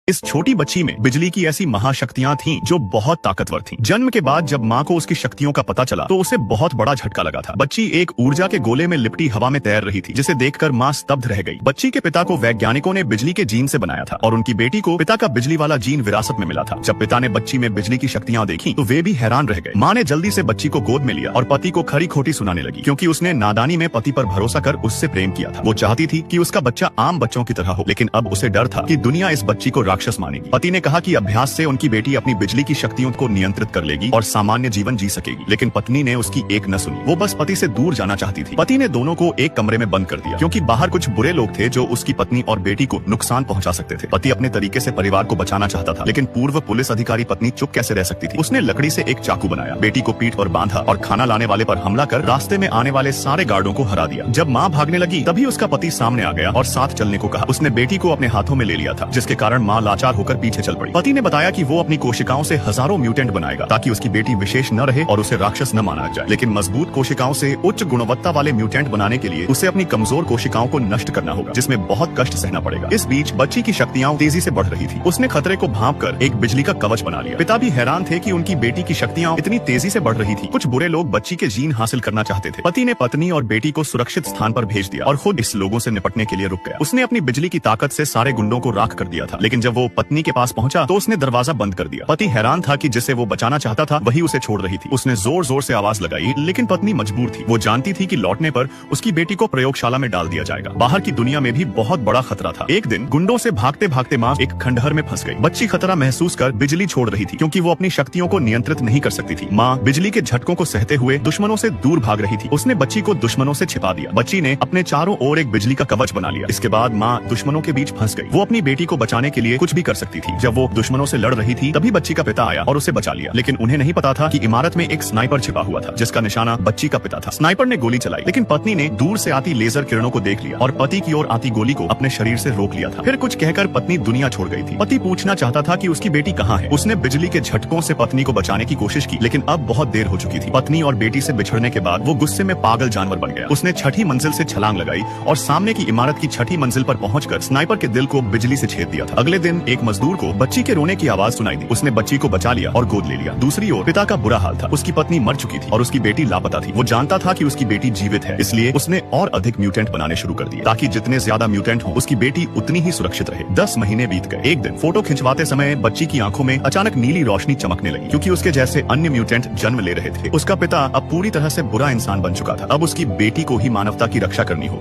इस छोटी बच्ची में बिजली की ऐसी महाशक्तियां थीं जो बहुत ताकतवर थीं। जन्म के बाद जब माँ को उसकी शक्तियों का पता चला तो उसे बहुत बड़ा झटका लगा था। बच्ची एक ऊर्जा के गोले में लिपटी हवा में तैर रही थी, जिसे देखकर माँ स्तब्ध रह गई। बच्ची के पिता को वैज्ञानिकों ने बिजली के जीन से बनाया था और उनकी बेटी को पिता का बिजली वाला जीन विरासत में मिला था। जब पिता ने बच्ची में बिजली की शक्तियां देखी तो वे भी हैरान रह गए। माँ ने जल्दी से बच्ची को गोद में लिया और पति को खरी खोटी सुनाने लगी, क्योंकि उसने नादानी में पति पर भरोसा कर उससे प्रेम किया था। वो चाहती थी कि उसका बच्चा आम बच्चों की तरह हो, लेकिन अब उसे डर था कि दुनिया इस बच्ची को राक्षस मानेगी। पति ने कहा कि अभ्यास से उनकी बेटी अपनी बिजली की शक्तियों को नियंत्रित कर लेगी और सामान्य जीवन जी सकेगी, लेकिन पत्नी ने उसकी एक न सुनी। वो बस पति से दूर जाना चाहती थी। पति ने दोनों को एक कमरे में बंद कर दिया, क्योंकि बाहर कुछ बुरे लोग थे जो उसकी पत्नी और बेटी को नुकसान पहुंचा सकते थे। पति अपने तरीके से परिवार को बचाना चाहता था, लेकिन पूर्व पुलिस अधिकारी पत्नी चुप कैसे रह सकती थी। उसने लकड़ी से एक चाकू बनाया, बेटी को पीठ पर बांधा और खाना लाने वाले पर हमला कर रास्ते में आने वाले सारे गार्डों को हरा दिया। जब माँ भागने लगी तभी उसका पति सामने आ गया और साथ चलने को कहा। उसने बेटी को अपने हाथों में ले लिया था, जिसके कारण माँ लाचार होकर पीछे चल पड़ी। पति ने बताया कि वो अपनी कोशिकाओं से हजारों म्यूटेंट बनाएगा ताकि उसकी बेटी विशेष न रहे और उसे राक्षस न माना जाए, लेकिन मजबूत कोशिकाओं से उच्च गुणवत्ता वाले म्यूटेंट बनाने के लिए उसे अपनी कमजोर कोशिकाओं को नष्ट करना होगा, जिसमें बहुत कष्ट सहना पड़ेगा। इस बीच बच्ची की शक्तियां तेजी से बढ़ रही थी। उसने खतरे को भांपकर एक बिजली का कवच बना लिया। पिता भी हैरान थे कि उनकी बेटी की शक्तियां इतनी तेजी से बढ़ रही थी। कुछ बुरे लोग बच्ची के जीन हासिल करना चाहते थे। पति ने पत्नी और बेटी को सुरक्षित स्थान पर भेज दिया और खुद इस लोगों से निपटने के लिए रुक गया। उसने अपनी बिजली की ताकत से सारे गुंडों को राख कर दिया था, लेकिन जब वो पत्नी के पास पहुंचा तो उसने दरवाजा बंद कर दिया। पति हैरान था कि जिसे वो बचाना चाहता था वही उसे छोड़ रही थी। उसने जोर जोर से आवाज लगाई, लेकिन पत्नी मजबूर थी। वो जानती थी कि लौटने पर उसकी बेटी को प्रयोगशाला में डाल दिया जाएगा। बाहर की दुनिया में भी बहुत बड़ा खतरा था। एक दिन गुंडों से भागते भागते माँ एक खंडहर में फंस गई। बच्ची खतरा महसूस कर बिजली छोड़ रही थी, क्योंकि वो अपनी शक्तियों को नियंत्रित नहीं कर सकती थी। माँ बिजली के झटकों को सहते हुए दुश्मनों से दूर भाग रही थी। उसने बच्ची को दुश्मनों से छिपा दिया। बच्ची ने अपने चारों ओर एक बिजली का कवच बना लिया। इसके बाद माँ दुश्मनों के बीच फंस गई। वो अपनी बेटी को बचाने के लिए कुछ भी कर सकती थी। जब वो दुश्मनों से लड़ रही थी तभी बच्ची का पिता आया और उसे बचा लिया, लेकिन उन्हें नहीं पता था कि इमारत में एक स्नाइपर छिपा हुआ था, जिसका निशाना बच्ची का पिता था। स्नाइपर ने गोली चलाई, लेकिन पत्नी ने दूर से आती लेजर किरणों को देख लिया और पति की ओर आती गोली को अपने शरीर से रोक लिया था। फिर कुछ कहकर पत्नी दुनिया छोड़ गई थी। पति पूछना चाहता था कि उसकी बेटी कहाँ है। उसने बिजली के झटकों से पत्नी को बचाने की कोशिश की, लेकिन अब बहुत देर हो चुकी थी। पत्नी और बेटी से बिछड़ने के बाद वो गुस्से में पागल जानवर बन गया। उसने छठी मंजिल से छलांग लगाई और सामने की इमारत की छठी मंजिल पर पहुंचकर स्नाइपर के दिल को बिजली से छेद दिया था। अगले दिन एक मजदूर को बच्ची के रोने की आवाज सुनाई दी। उसने बच्ची को बचा लिया और गोद ले लिया। दूसरी ओर पिता का बुरा हाल था। उसकी पत्नी मर चुकी थी और उसकी बेटी लापता थी। वो जानता था कि उसकी बेटी जीवित है, इसलिए उसने और अधिक म्यूटेंट बनाने शुरू कर दिए, ताकि जितने ज्यादा म्यूटेंट हो उसकी बेटी उतनी ही सुरक्षित रहे। 10 महीने बीत गए। एक दिन फोटो खिंचवाते समय बच्ची की आंखों में अचानक नीली रोशनी चमकने लगी, क्योंकि उसके जैसे अन्य म्यूटेंट जन्म ले रहे थे। उसका पिता अब पूरी तरह से बुरा इंसान बन चुका था। अब उसकी बेटी को ही मानवता की रक्षा करनी होगी।